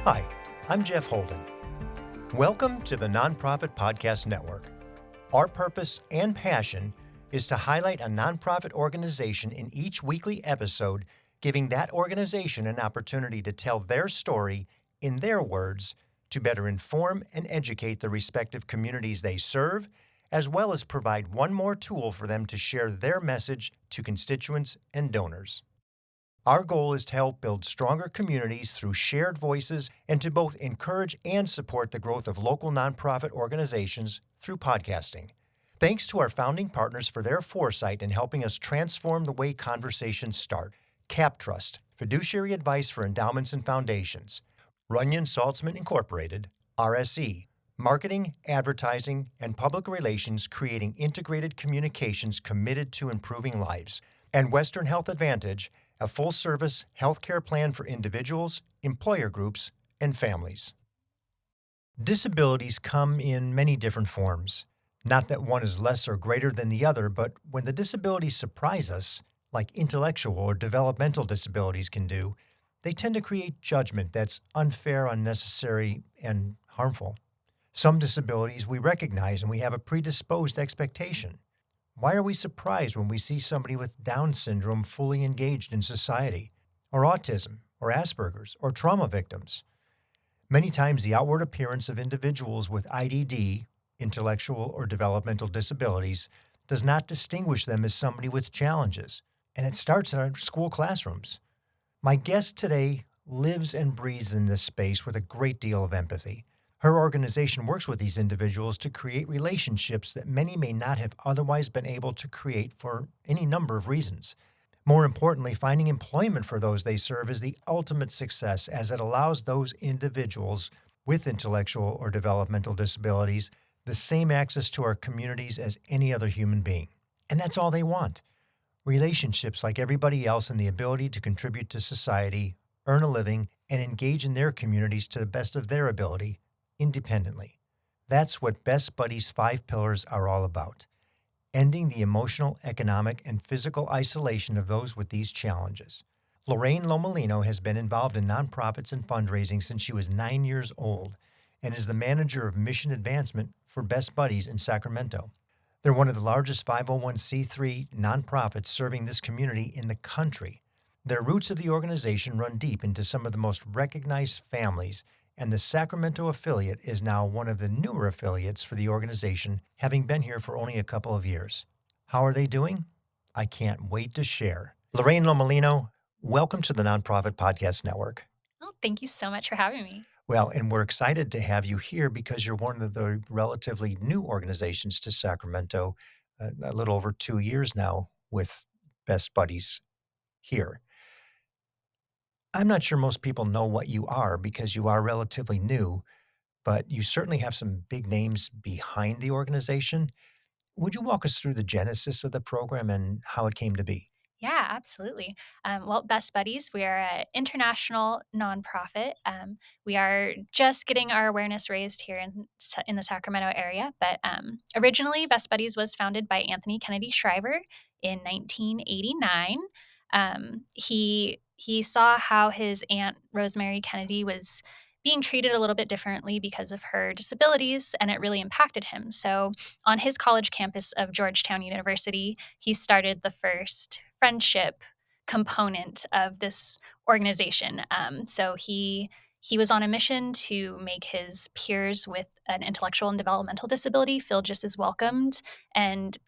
Hi, I'm Jeff Holden. Welcome to the Nonprofit Podcast Network. Our purpose and passion is to highlight a nonprofit organization in each weekly episode, giving that organization an opportunity to tell their story in their words to better inform and educate the respective communities they serve, as well as provide one more tool for them to share their message to constituents and donors. Our goal is to help build stronger communities through shared voices and to both encourage and support the growth of local nonprofit organizations through podcasting. Thanks to our founding partners for their foresight in helping us transform the way conversations start. CapTrust, fiduciary advice for endowments and foundations. Runyon Saltzman Incorporated, RSE, marketing, advertising, and public relations creating integrated communications committed to improving lives. And Western Health Advantage, a full-service healthcare plan for individuals, employer groups, and families. Disabilities come in many different forms. Not that one is less or greater than the other, but when the disabilities surprise us, like intellectual or developmental disabilities can do, they tend to create judgment that's unfair, unnecessary, and harmful. Some disabilities we recognize and we have a predisposed expectation. Why are we surprised when we see somebody with Down syndrome fully engaged in society, or autism, or Asperger's, or trauma victims? Many times the outward appearance of individuals with IDD, intellectual or developmental disabilities, does not distinguish them as somebody with challenges, and it starts in our school classrooms. My guest today lives and breathes in this space with a great deal of empathy. Her organization works with these individuals to create relationships that many may not have otherwise been able to create for any number of reasons. More importantly, finding employment for those they serve is the ultimate success, as it allows those individuals with intellectual or developmental disabilities the same access to our communities as any other human being. And that's all they want. Relationships like everybody else and the ability to contribute to society, earn a living, and engage in their communities to the best of their ability, independently. That's what Best Buddies' 5 pillars are all about. Ending the emotional, economic, and physical isolation of those with these challenges. Lorraine Lomolino has been involved in nonprofits and fundraising since she was 9 years old and is the manager of mission advancement for Best Buddies in Sacramento. They're one of the largest 501c3 nonprofits serving this community in the country. Their roots of the organization run deep into some of the most recognized families, and the Sacramento affiliate is now one of the newer affiliates for the organization, having been here for only a couple of years. How are they doing? I can't wait to share. Lorraine Lomolino, welcome to the Nonprofit Podcast Network. Oh, thank you so much for having me. Well, and we're excited to have you here because you're one of the relatively new organizations to Sacramento, a little over 2 years now with Best Buddies here. I'm not sure most people know what you are because you are relatively new, but you certainly have some big names behind the organization. Would you walk us through the genesis of the program and how it came to be? Yeah, absolutely. Well, Best Buddies, we are an international nonprofit. We are just getting our awareness raised here in the Sacramento area. But originally, Best Buddies was founded by Anthony Kennedy Shriver in 1989. He saw how his aunt Rosemary Kennedy was being treated a little bit differently because of her disabilities, and it really impacted him. So, on his college campus of Georgetown University, he started the first friendship component of this organization. So he was on a mission to make his peers with an intellectual and developmental disability feel just as welcomed and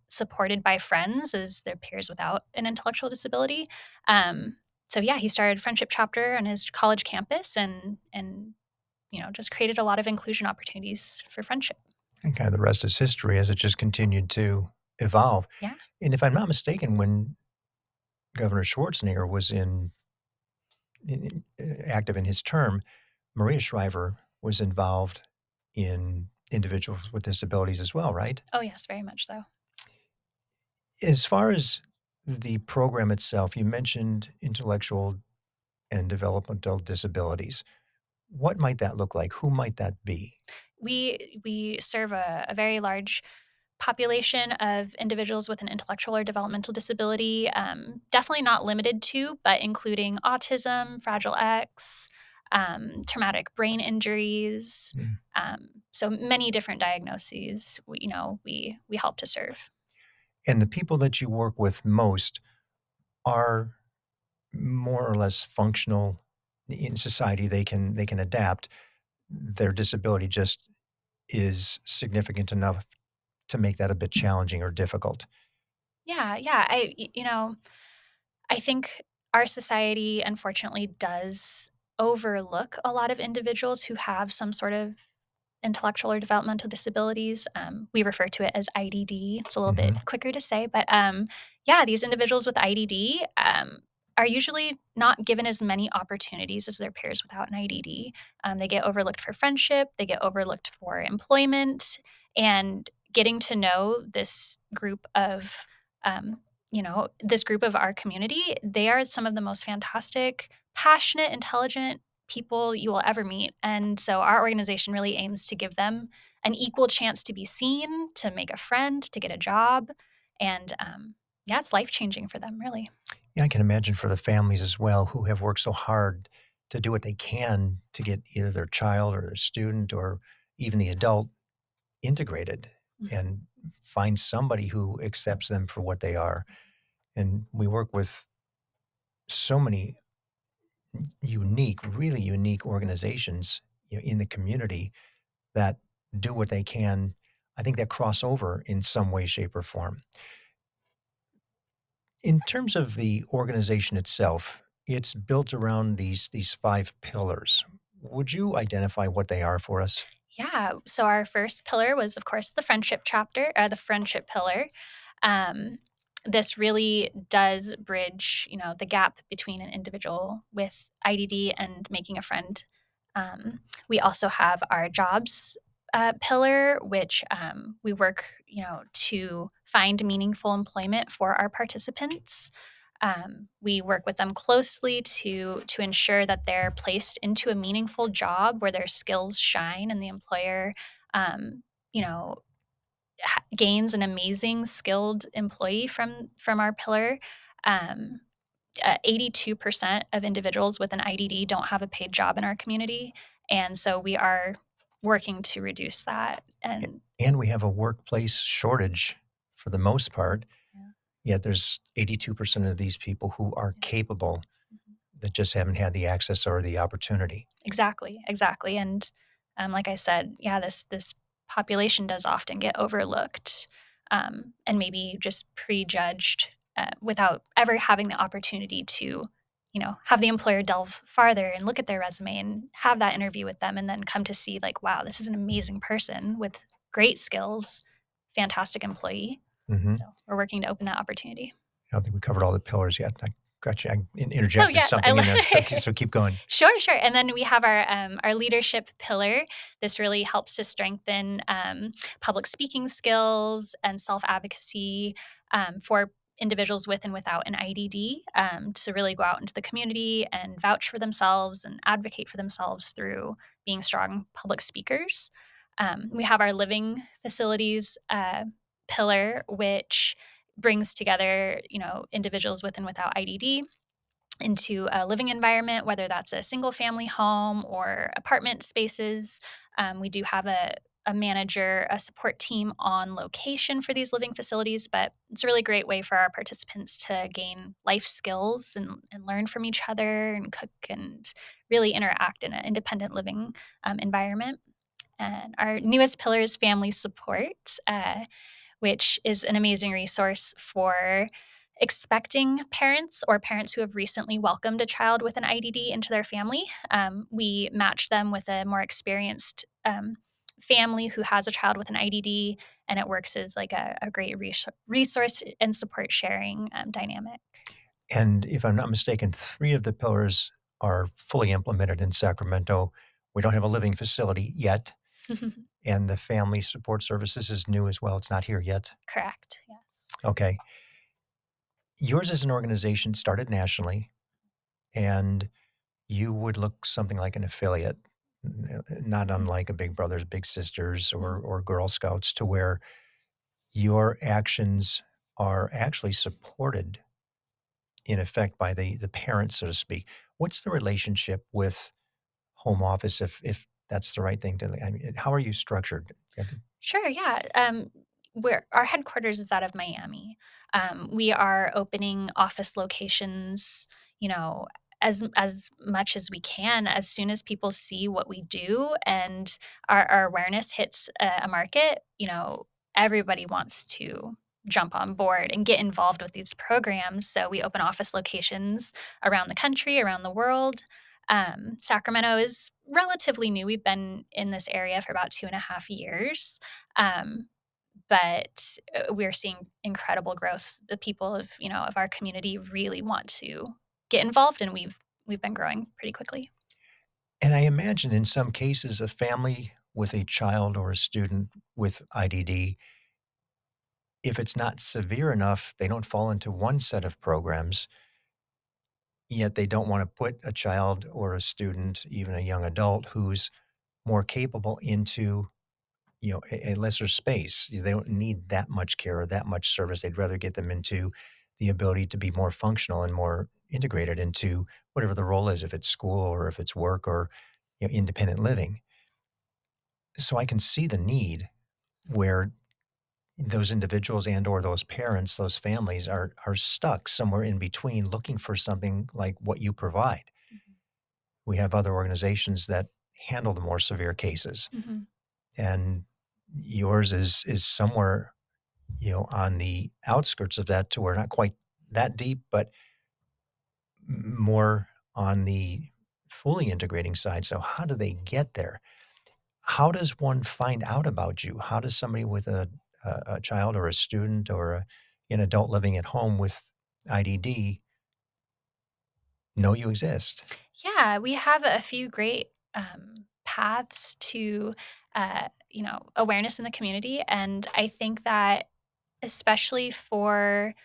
supported by friends as their peers without an intellectual disability. So yeah, he started friendship chapter on his college campus and just created a lot of inclusion opportunities for friendship. And kind of the rest is history as it just continued to evolve. Yeah. And if I'm not mistaken, when Governor Schwarzenegger was active in his term, Maria Shriver was involved in individuals with disabilities as well, right? Oh yes, very much so. As far as the program itself, you mentioned intellectual and developmental disabilities. What might that look like? Who might that be? We serve a very large population of individuals with an intellectual or developmental disability, definitely not limited to, but including autism, FragileX, traumatic brain injuries. Mm. So many different diagnoses. We help to serve. And the people that you work with most are more or less functional in society. They can adapt. Their disability just is significant enough to make that a bit challenging or difficult. Yeah, yeah. I think our society unfortunately does overlook a lot of individuals who have some sort of intellectual or developmental disabilities. We refer to it as IDD. It's a little bit Mhm. quicker to say, but yeah, these individuals with IDD are usually not given as many opportunities as their peers without an IDD. They get overlooked for friendship, they get overlooked for employment, and getting to know um, this group of our community, they are some of the most fantastic, passionate, intelligent people you will ever meet. And so our organization really aims to give them an equal chance to be seen, to make a friend, to get a job. And yeah, it's life changing for them, really. Yeah, I can imagine for the families as well who have worked so hard to do what they can to get either their child or their student or even the adult integrated Mhm. and find somebody who accepts them for what they are. And we work with so many unique, really unique organizations, in the community that do what they can. I think that cross over in some way, shape, or form. In terms of the organization itself, it's built around these 5 pillars. Would you identify what they are for us? Yeah. So our first pillar was, of course, the friendship pillar. Um, this really does bridge, the gap between an individual with IDD and making a friend. We also have our jobs pillar, which we work, to find meaningful employment for our participants. We work with them closely to ensure that they're placed into a meaningful job where their skills shine and the employer, um, you know, gains an amazing skilled employee from our pillar. Um, 82% of individuals with an IDD don't have a paid job in our community, and so we are working to reduce that. A And and we have a workplace shortage for the most part, yeah, yet there's 82% of these people who are yeah. capable Mhm. that just haven't had the access or the opportunity. Exactly, exactly, and, like I said, yeah, this population does often get overlooked, and maybe just prejudged, without ever having the opportunity to, have the employer delve farther and look at their resume and have that interview with them and then come to see, like, "Wow, this is an amazing person with great skills, fantastic employee." Mhm. So, we're working to open that opportunity. I don't think we covered all the pillars yet. I got you. I Oh, interjected yes, something in there, so keep going. Sure, sure. And then we have our leadership pillar. This really helps to strengthen public speaking skills and self advocacy for individuals with and without an IDD, to really go out into the community and vouch for themselves and advocate for themselves through being strong public speakers. We have our living facilities pillar, which brings together individuals with and without IDD into a living environment, whether that's a single family home or apartment spaces. We do have a manager, a support team on location for these living facilities, but it's a really great way for our participants to gain life skills and learn from each other and cook and really interact in an independent living environment. And our newest pillar is family support. Which is an amazing resource for expecting parents or parents who have recently welcomed a child with an IDD into their family. We match them with a more experienced family who has a child with an IDD, and it works as like a great resource and support sharing dynamic. And if I'm not mistaken, 3 of the pillars are fully implemented in Sacramento. We don't have a living facility yet, and the family support services is new as well. It's not here yet. Correct. Yes. Okay. Yours as an organization started nationally, and you would look something like an affiliate, not unlike a Big Brothers Big Sisters Mhm. or Girl Scouts, to where your actions are actually supported in effect by the parents, so to speak. What's the relationship with home office if that's the right thing to, I mean, how are you structured? Sure, yeah. Our headquarters is out of Miami. We are opening office locations, you know, as much as we can, as soon as people see what we do and our awareness hits a market. Everybody wants to jump on board and get involved with these programs. So we open office locations around the country, around the world. Sacramento is relatively new. We've been in this area for about 2.5 years. Um, but we're seeing incredible growth. The people of our community really want to get involved, and we've been growing pretty quickly. And I imagine in some cases, a family with a child or a student with IDD, if it's not severe enough, they don't fall into one set of programs, yet they don't want to put a child or a student, even a young adult who's more capable into, a lesser space. They don't need that much care or that much service. They'd rather get them into the ability to be more functional and more integrated into whatever the role is, if it's school or if it's work or, independent living. So I can see the need where those individuals and or those parents, those families are stuck somewhere in between looking for something like what you provide. Mhm. We have other organizations that handle the more severe cases, Mhm. and yours is somewhere, on the outskirts of that to where not quite that deep, but more on the fully integrating side. So how do they get there? How does one find out about you? How does somebody with a child or a student or an adult living at home with IDD know you exist? Yeah, we have a few great paths to awareness in the community, and I think that especially for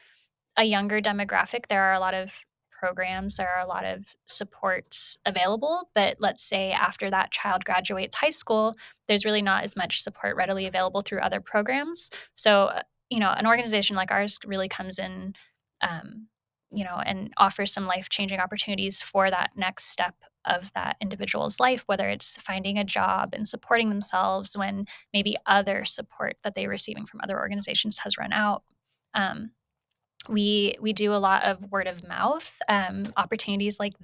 a younger demographic, there are a lot of programs, there are a lot of supports available. But let's say after that child graduates high school, there's really not as much support readily available through other programs. So, an organization like ours really comes in, um, and offers some life changing opportunities for that next step of that individual's life, whether it's finding a job and supporting themselves when maybe other support that they're receiving from other organizations has run out. Um, we do a lot of word of mouth. Opportunities like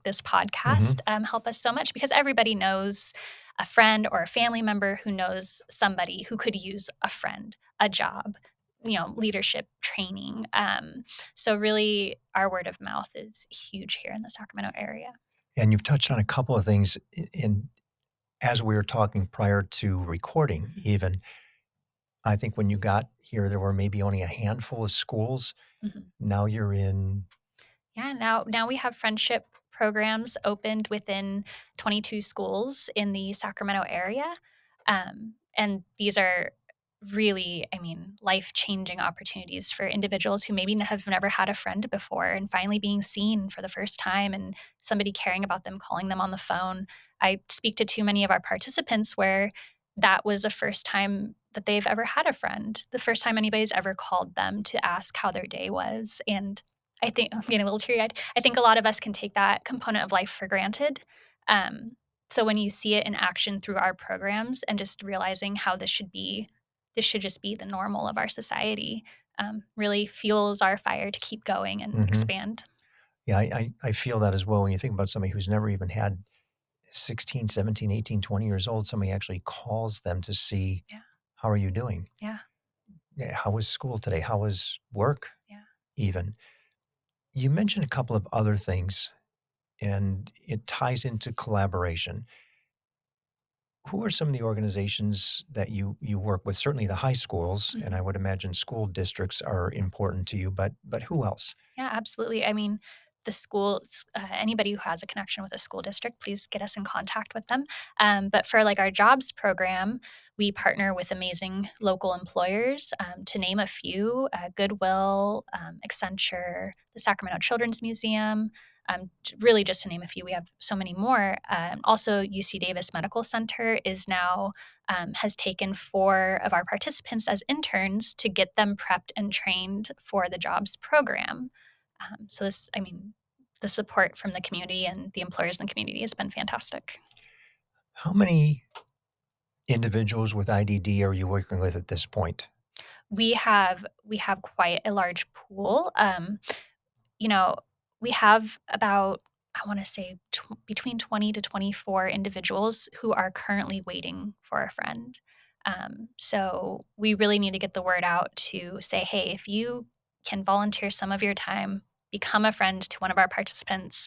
this podcast Mhm. help us so much because everybody knows a friend or a family member who knows somebody who could use a friend, a job, leadership training. So really, our word of mouth is huge here in the Sacramento area. And you've touched on a couple of things in as we were talking prior to recording even. I think when you got here, there were maybe only a handful of schools. Mhm. Now you're in. Yeah, now we have friendship programs opened within 22 schools in the Sacramento area. And these are really, I mean, life-changing opportunities for individuals who maybe have never had a friend before and finally being seen for the first time and somebody caring about them, calling them on the phone. I speak to too many of our participants where that was the first time that they've ever had a friend, the first time anybody's ever called them to ask how their day was. And I think I'm getting a little teary-eyed. I think a lot of us can take that component of life for granted. Um, so when you see it in action through our programs and just realizing how this should just be the normal of our society, really fuels our fire to keep going and Mhm. expand. Yeah, I feel that as well when you think about somebody who's never even had 16, 17, 18, 20 years old, somebody actually calls them to see, Yeah, "How are you doing? yeah, How was school today? How was work?" yeah. Even. You mentioned a couple of other things, and it ties into collaboration. Who are some of the organizations that you work with? Certainly the high schools, and I Mhm. would imagine school districts are important to you, but who else? Yeah, absolutely. I mean, the schools, anybody who has a connection with a school district, please get us in contact with them. But for like our jobs program, we partner with amazing local employers. To name a few, Goodwill, Accenture, the Sacramento Children's Museum. Really, just to name a few, we have so many more. Also, UC Davis Medical Center is now has taken 4 of our participants as interns to get them prepped and trained for the jobs program. So this, I mean, the support from the community and the employers in the community has been fantastic. How many individuals with IDD are you working with at this point? We have quite a large pool. You know, we have about, I wanna say, between 20 to 24 individuals who are currently waiting for a friend. So we really need to get the word out to say, "Hey, if you can volunteer some of your time, become a friend to one of our participants,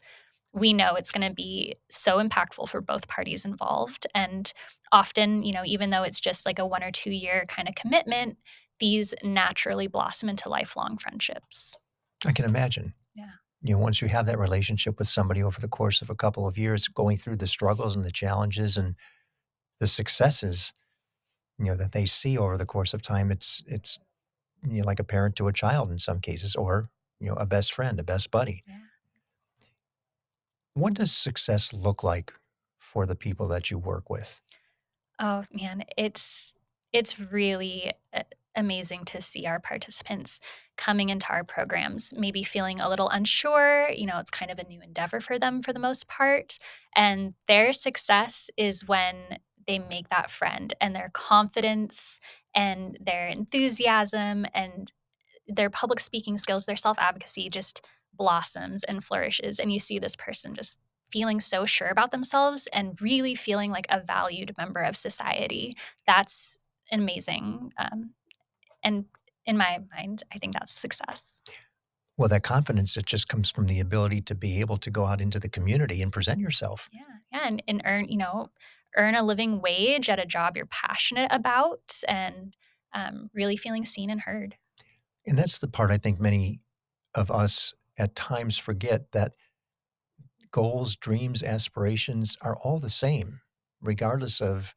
we know it's gonna be so impactful for both parties involved." And often, even though it's just like a 1 or 2-year kinda commitment, these naturally blossom into lifelong friendships. I can imagine. Yeah. Once you have that relationship with somebody over the course of a couple of years, going through the struggles and the challenges and the successes, that they see over the course of time, it's like a parent to a child in some cases, or a best friend, a best buddy. Yeah. What does success look like for the people that you work with? Oh, man, it's really amazing to see our participants coming into our programs, maybe feeling a little unsure. It's kind of a new endeavor for them for the most part. And their success is when they make that friend, and their confidence and their enthusiasm and their public speaking skills, their self-advocacy just blossoms and flourishes, and you see this person just feeling so sure about themselves and really feeling like a valued member of society. That's amazing, and in my mind, I think that's success. Well, that confidence, it just comes from the ability to be able to go out into the community and present yourself. Yeah, yeah, and earn a living wage at a job you're passionate about, and, really feeling seen and heard. And that's the part I think many of us at times forget, that goals, dreams, aspirations are all the same, regardless of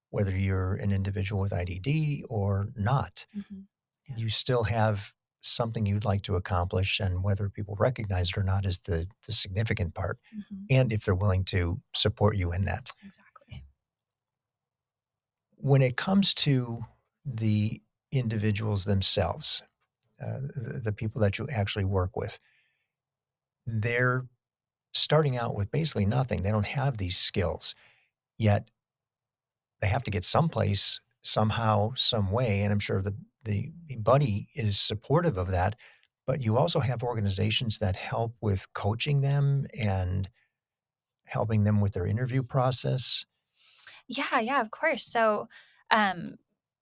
whether you're an individual with IDD or not. Mhm. Yeah. You still have something you'd like to accomplish, and whether people recognize it or not is the significant part, Mhm. and if they're willing to support you in that. Exactly. When it comes to the individuals themselves, the people that you actually work with, they're starting out with basically nothing. They don't have these skills, yet they have to get someplace, somehow, some way, and I'm sure the buddy is supportive of that. But you also have organizations that help with coaching them and helping them with their interview process. Yeah, yeah, of course. So, um,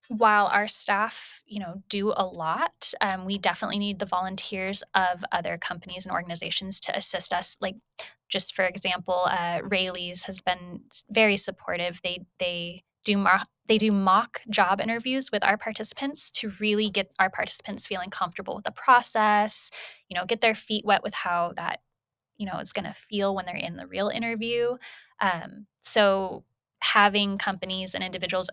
while our staff, do a lot, we definitely need the volunteers of other companies and organizations to assist us. Like, just for example, Rayleigh's has been very supportive. They do mock job interviews with our participants to really get our participants feeling comfortable with the process. Get their feet wet with how that is going to feel when they're in the real interview. So having companies and individuals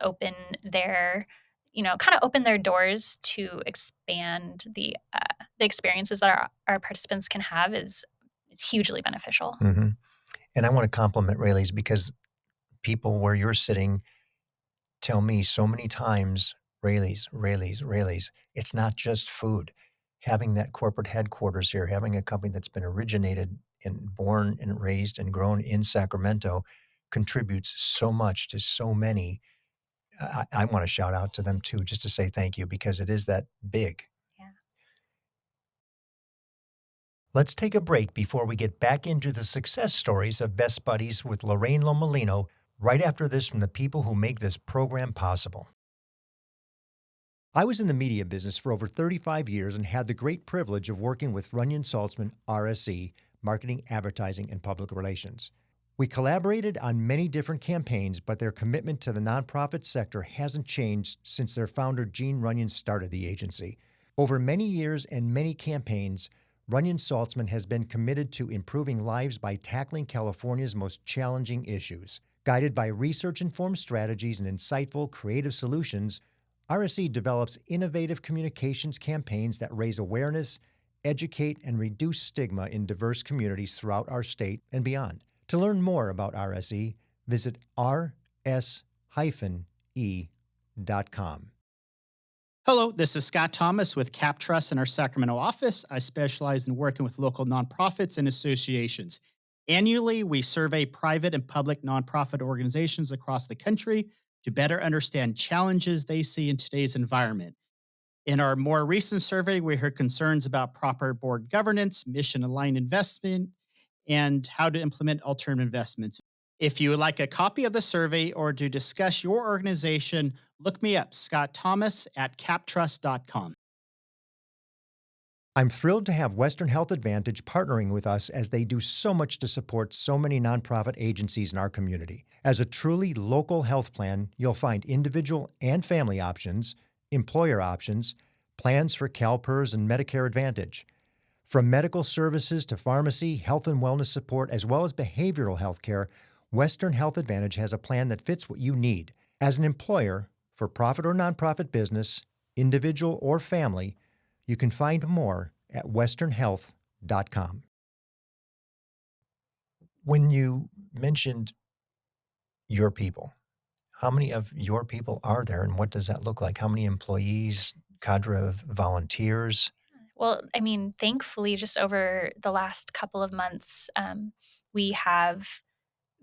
kind of open their doors to expand the experiences that our participants can have is hugely beneficial. Mhm. And I want to compliment Rayleigh's, because people where you're sitting tell me so many times, Rayleigh's, Rayleigh's, Rayleigh's. It's not just food. Having that corporate headquarters here, having a company that's been originated and born and raised and grown in Sacramento contributes so much to so many. I want to shout out to them too, just to say thank you, because it is that big. Yeah. Let's take a break before we get back into the success stories of Best Buddies with Lorraine Lomolino, right after this from the people who make this program possible. I was in the media business for over 35 years and had the great privilege of working with Runyon Saltzman, RSE, Marketing, Advertising, and Public Relations. We collaborated on many different campaigns, but their commitment to the nonprofit sector hasn't changed since their founder, Gene Runyon, started the agency. Over many years and many campaigns, Runyon Saltzman has been committed to improving lives by tackling California's most challenging issues. Guided by research-informed strategies and insightful, creative solutions, RSE develops innovative communications campaigns that raise awareness, educate, and reduce stigma in diverse communities throughout our state and beyond. To learn more about RSE, visit rs-e.com. Hello, this is Scott Thomas with Cap Trust in our Sacramento office. I specialize in working with local nonprofits and associations. Annually, we survey private and public nonprofit organizations across the country to better understand challenges they see in today's environment. In our more recent survey, we heard concerns about proper board governance, mission aligned investment, and how to implement alternative investments. If you would like a copy of the survey or to discuss your organization, look me up, Scott Thomas at captrust.com. I'm thrilled to have Western Health Advantage partnering with us as they do so much to support so many nonprofit agencies in our community. As a truly local health plan, you'll find individual and family options, employer options, plans for CalPERS and Medicare Advantage. From medical services to pharmacy, health and wellness support, as well as behavioral health care, Western Health Advantage has a plan that fits what you need. As an employer, for profit or nonprofit business, individual or family, you can find more at westernhealth.com. When you mentioned your people, how many of your people are there and what does that look like? How many employees, cadre of volunteers? Well, I mean, thankfully, just over the last couple of months, we have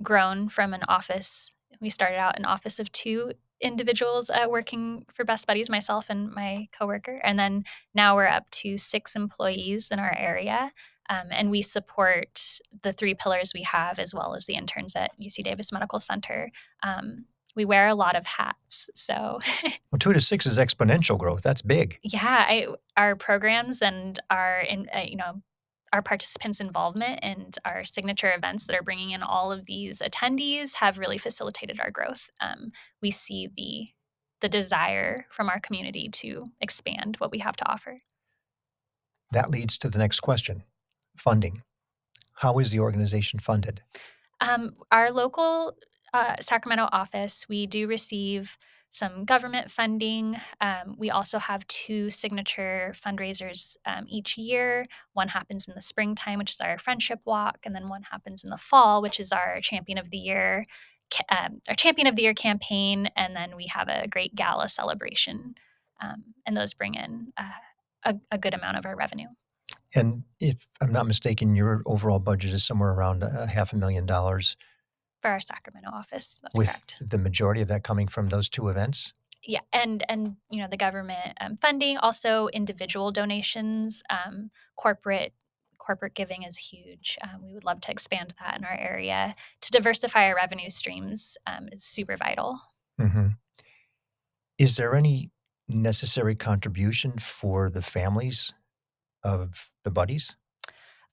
grown from an office. We started out an office of two individuals working for Best Buddies, myself and my coworker, and then now we're up to 6 employees in our area. And we support the 3 pillars we have, as well as the interns at UC Davis Medical Center. We wear a lot of hats, so Well, 2 to 6 is exponential growth. That's big. yeah, our programs and our participants' involvement and our signature events that are bringing in all of these attendees have really facilitated our growth. We see the desire from our community to expand what we have to offer. That leads to the next question, funding. How is the organization funded? Our local Sacramento office, we do receive some government funding. We also have 2 signature fundraisers each year. One happens in the springtime, which is our Friendship Walk, and then one happens in the fall, which is our Champion of the Year, campaign. And then we have a great gala celebration, and those bring in a good amount of our revenue. And if I'm not mistaken, your overall budget is somewhere around $500,000, For our Sacramento office, that's with correct. the majority of that coming from those 2 events? Yeah, and the government funding, also individual donations, corporate giving is huge. We would love to expand that in our area. To diversify our revenue streams is super vital. Mhm. Is there any necessary contribution for the families of the buddies?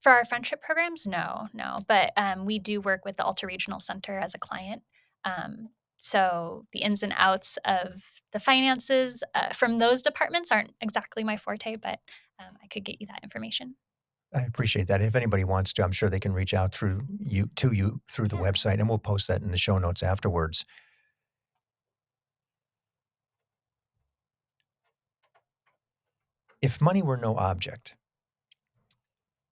For our friendship programs, no, but we do work with the Alta Regional Center as a client. So the ins and outs of the finances from those departments aren't exactly my forte, but I could get you that information. I appreciate that. If anybody wants to, I'm sure they can reach out through you through the Yeah. website, and we'll post that in the show notes afterwards. If money were no object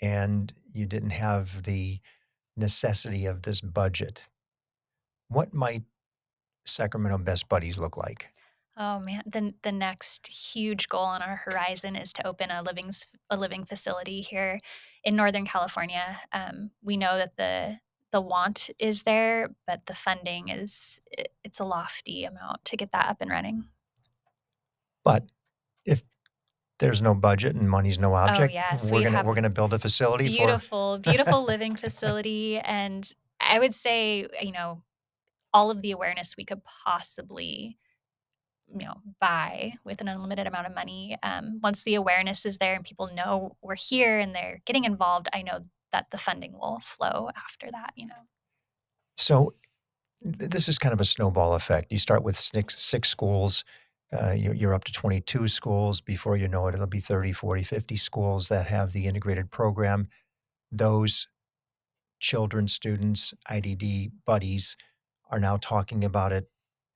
and you didn't have the necessity of this budget, what might Sacramento Best Buddies look like? Oh man, the next huge goal on our horizon is to open a living facility here in Northern California. We know that the want is there, but the funding it's a lofty amount to get that up and running. But if there's no budget and money's no Oh object, yes, we're we gonna have we're gonna build a facility for. beautiful living facility, and I would say all of the awareness we could possibly buy with an unlimited amount of money. Once the awareness is there and people know we're here and they're getting involved, I know that the funding will flow after that. So this is kind of a snowball effect. You start with six schools. You're up to 22 schools. Before you know it, it'll be 30, 40, 50 schools that have the integrated program. Those children, students, IDD buddies are now talking about it,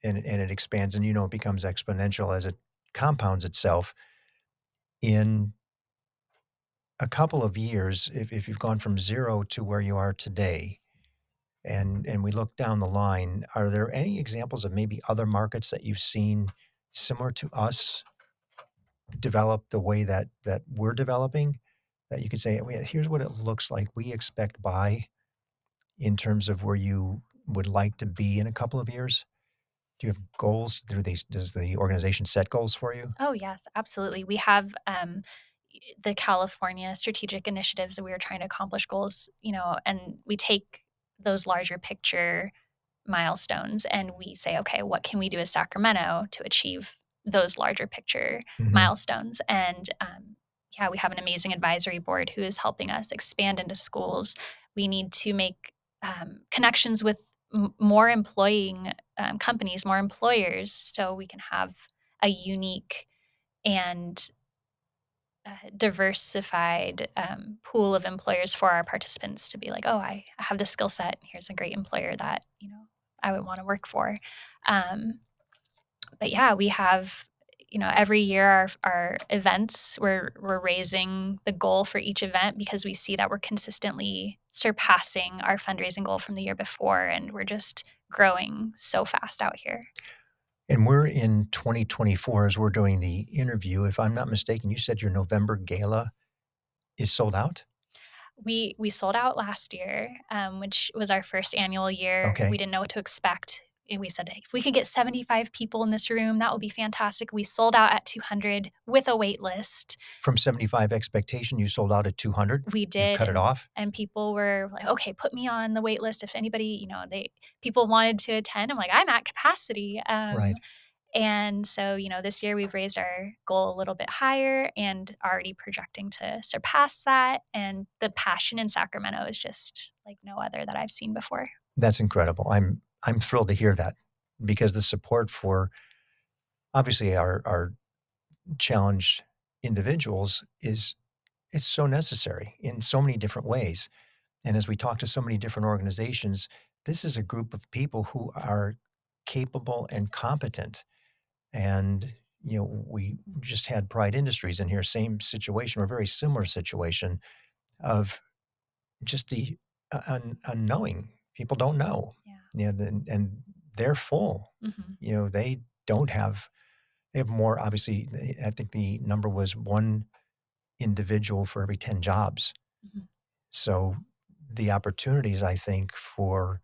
and it expands, and it becomes exponential as it compounds itself. In a couple of years, if you've gone from 0 to where you are today, and we look down the line, are there any examples of maybe other markets that you've seen similar to us develop the way that we're developing, that you could say, "Well, here's what it looks like we expect by in terms of where you would like to be in a couple of years? Do you have goals? Does the organization set goals for you? Oh, yes, absolutely. We have the California strategic initiatives that we are trying to accomplish goals, and we take those larger picture milestones and we say, okay, what can we do as Sacramento to achieve those larger picture Mhm. milestones? And yeah, we have an amazing advisory board who is helping us expand into schools. We need to make connections with more employing companies, more employers, so we can have a unique and diversified pool of employers for our participants to be like, oh, I have this skill set. Here's a great employer that I would want to work for. Um, but yeah, we have every year our events we're raising the goal for each event because we see that we're consistently surpassing our fundraising goal from the year before, and we're just growing so fast out here. And we're in 2024 as we're doing the interview. If I'm not mistaken, you said your November gala is sold out? We sold out last year, which was our first annual year. We Okay. didn't know what to expect. And we said, "Hey, if we could get 75 people in this room, that would be fantastic." We sold out at 200 with a wait list. From 75 expectation, you sold out at 200? We You did, cut it off? and people were like, "Okay, put me on the wait list if anybody," people wanted to attend. I'm like, "I'm at capacity." Right. And so, this year we've raised our goal a little bit higher and already projecting to surpass that. And the passion in Sacramento is just like no other that I've seen before. That's incredible. I'm thrilled to hear that because the support for obviously our challenged individuals is it's so necessary in so many different ways. And as we talk to so many different organizations, this is a group of people who are capable and competent. And we just had Pride Industries in here, same situation or very similar situation of just the unknowing. People don't know, Yeah. and they're full. Hmm. They don't have. They have more. Obviously, I think the number was one individual for every 10 jobs. Hmm. So the opportunities, I think, for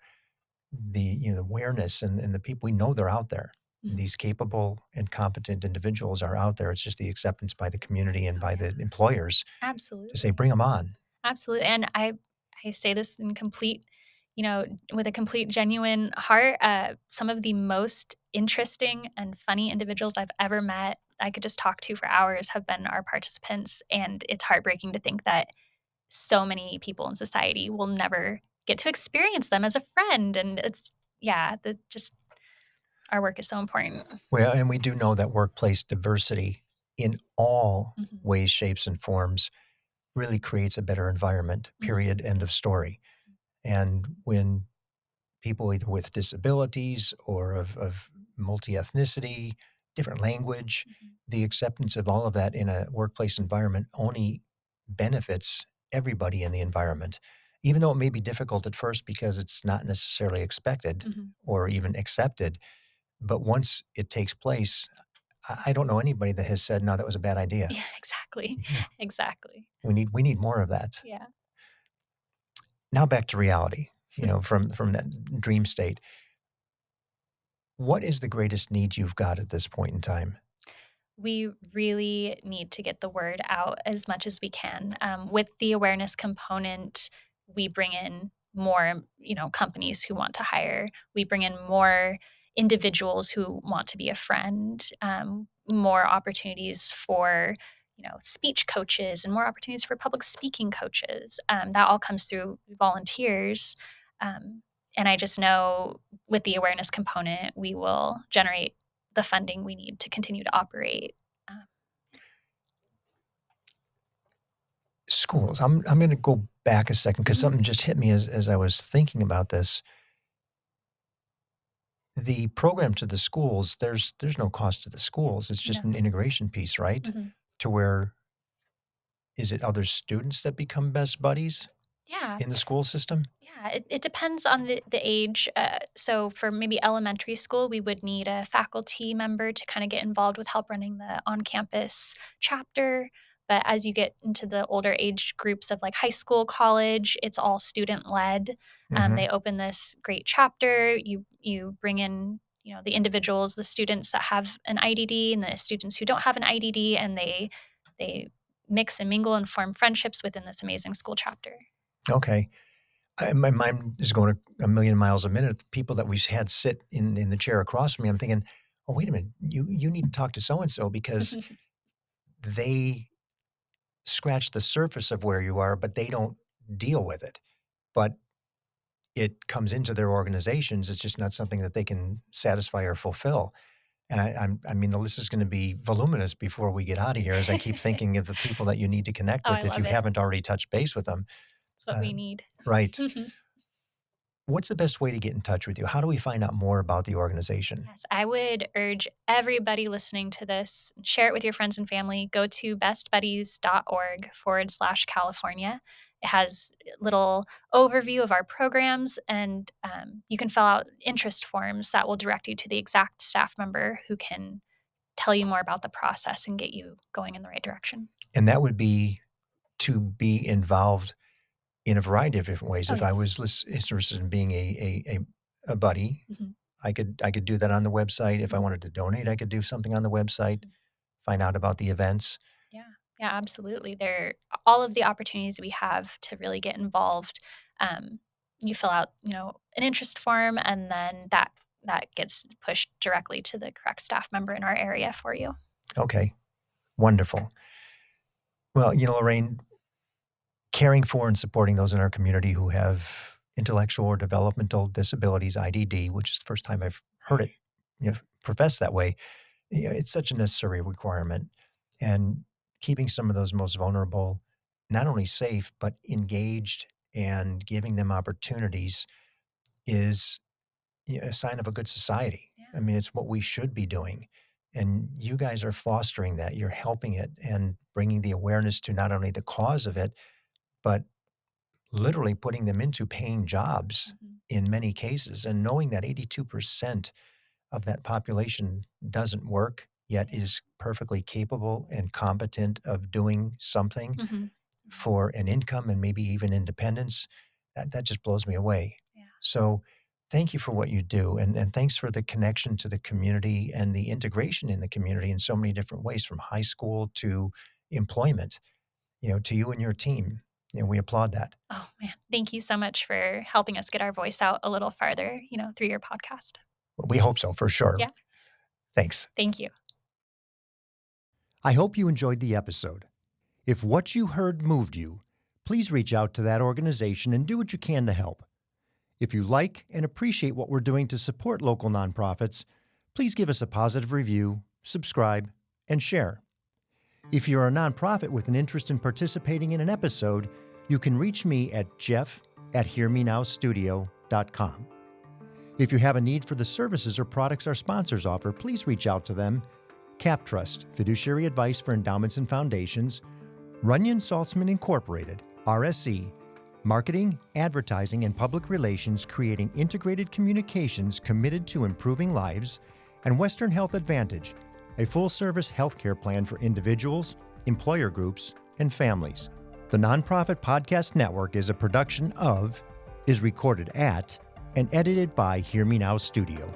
the awareness and the people we know they're out there. Hmm. These capable and competent individuals are out there. It's just the acceptance by the community and Oh, by yeah. the employers to say, Absolutely. bring them on. Absolutely. And I say this in complete, with a complete genuine heart. Some of the most interesting and funny individuals I've ever met, I could just talk to for hours, have been our participants. And it's heartbreaking to think that so many people in society will never get to experience them as a friend. And it's, yeah, just our work is so important. Well, and we do know that workplace diversity in all Mhm. ways, shapes, and forms really creates a better environment, Mhm. period, end of story. And when people either with disabilities or of multi-ethnicity, different language, Mhm. the acceptance of all of that in a workplace environment only benefits everybody in the environment, even though it may be difficult at first because it's not necessarily expected Mhm. or even accepted. But once it takes place, I don't know anybody that has said, no, that was a bad idea. Yeah, exactly. Yeah, Exactly. we need more of that. Yeah. Now back to reality, from that dream state. What is the greatest need you've got at this point in time? We really need to get the word out as much as we can. With the awareness component, we bring in more, companies who want to hire. We bring in more individuals who want to be a friend, more opportunities for, speech coaches and more opportunities for public speaking coaches. That all comes through volunteers. Um, and I just know with the awareness component, we will generate the funding we need to continue to operate. Um, Schools. I'm gonna go back a second because mhm. something just hit me as I was thinking about this. The program to the schools, there's no cost to the schools. It's just an No. integration piece, right? Mhm. To where is it other students that become best buddies Yeah. in the school system? Yeah. It depends on the age. So for maybe elementary school, we would need a faculty member to kind of get involved with help running the on campus chapter. But as you get into the older age groups of like high school, college, it's all student led. Hmm. They open this great chapter. You bring in the individuals, the students that have an IDD and the students who don't have an IDD, and they mix and mingle and form friendships within this amazing school chapter. Okay. My mind is going a million miles a minute. The people that we've had sit in the chair across from me, I'm thinking, oh, wait a minute, you need to talk to so-and-so because they scratch the surface of where you are, but they don't deal with it. But it comes into their organizations. It's just not something that they can satisfy or fulfill. And I mean, the list is going to be voluminous before we get out of here as I keep thinking of the people that you need to connect Oh, I with if you love it. haven't already touched base with them. It's what Uh, we need. right. What's the best way to get in touch with you? How do we find out more about the organization? Yes, I would urge everybody listening to this, share it with your friends and family. Go to bestbuddies.org/California. It has a little overview of our programs, and you can fill out interest forms that will direct you to the exact staff member who can tell you more about the process and get you going in the right direction. And that would be to be involved in a variety of different ways. Oh, If I was yes. interested in being a buddy, Mhm. I could do that on the website. If I Mhm. wanted to donate, I could do something on the website, Mhm. find out about the events. Yeah. Yeah, absolutely. There all of the opportunities we have to really get involved. Um, you fill out, an interest form, and then that gets pushed directly to the correct staff member in our area for you. Okay, wonderful. Well, Lorraine, caring for and supporting those in our community who have intellectual or developmental disabilities, IDD, which is the first time I've heard it, professed that way. It's such a necessary requirement. And keeping some of those most vulnerable not only safe, but engaged and giving them opportunities is a sign of a good society. I Yeah. mean, it's what we should be doing. And you guys are fostering that. You're helping it and bringing the awareness to not only the cause of it, but literally putting them into paying jobs Mhm. in many cases. And knowing that 82% of that population doesn't work, yet Yeah. is perfectly capable and competent of doing something Mhm. Mhm. for an income and maybe even independence, that just blows me away. Yeah. So thank you for what you do. And thanks for the connection to the community and the integration in the community in so many different ways, from high school to employment, to you and your team. We applaud that. Oh man, thank you so much for helping us get our voice out a little farther, through your podcast. We hope so, for sure. Yeah. Thanks. Thank you. I hope you enjoyed the episode. If what you heard moved you, please reach out to that organization and do what you can to help. If you like and appreciate what we're doing to support local nonprofits, please give us a positive review, subscribe, and share. If you're a nonprofit with an interest in participating in an episode, you can reach me at jeff@hearmenowstudio.com. If you have a need for the services or products our sponsors offer, please reach out to them. CapTrust, fiduciary advice for endowments and foundations; Runyon Saltzman Incorporated, RSE, marketing, advertising, and public relations, creating integrated communications committed to improving lives; and Western Health Advantage, a full-service healthcare plan for individuals, employer groups, and families. The Nonprofit Podcast Network is a production of, is recorded at, and edited by Hear Me Now Studio.